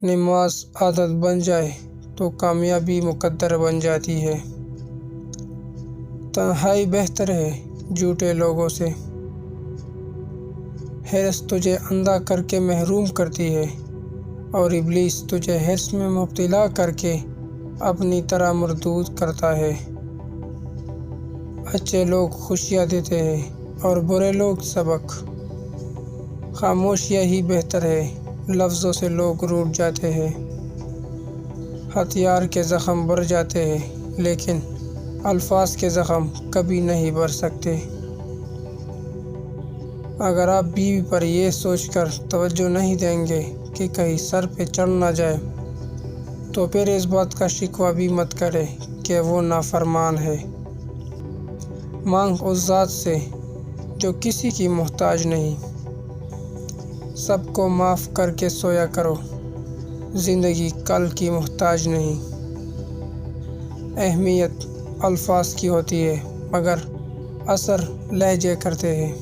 نماز عادت بن جائے تو کامیابی مقدر بن جاتی ہے۔ تنہائی بہتر ہے جھوٹے لوگوں سے۔ حرص تجھے اندھا کر کے محروم کرتی ہے اور ابلیس تجھے حرص میں مبتلا کر کے اپنی طرح مردود کرتا ہے۔ اچھے لوگ خوشیاں دیتے ہیں اور برے لوگ سبق۔ خاموشیاں ہی بہتر ہے، لفظوں سے لوگ روٹھ جاتے ہیں۔ ہتھیار کے زخم بھر جاتے ہیں لیکن الفاظ کے زخم کبھی نہیں بھر سکتے۔ اگر آپ بیوی پر یہ سوچ کر توجہ نہیں دیں گے کہ کہیں سر پہ چڑھ نہ جائے تو پھر اس بات کا شکوہ بھی مت کرے کہ وہ نافرمان ہے۔ مانگ اس ذات سے جو کسی کی محتاج نہیں۔ سب کو معاف کر کے سویا کرو، زندگی کل کی محتاج نہیں۔ اہمیت الفاظ کی ہوتی ہے مگر اثر لہجے کرتے ہیں۔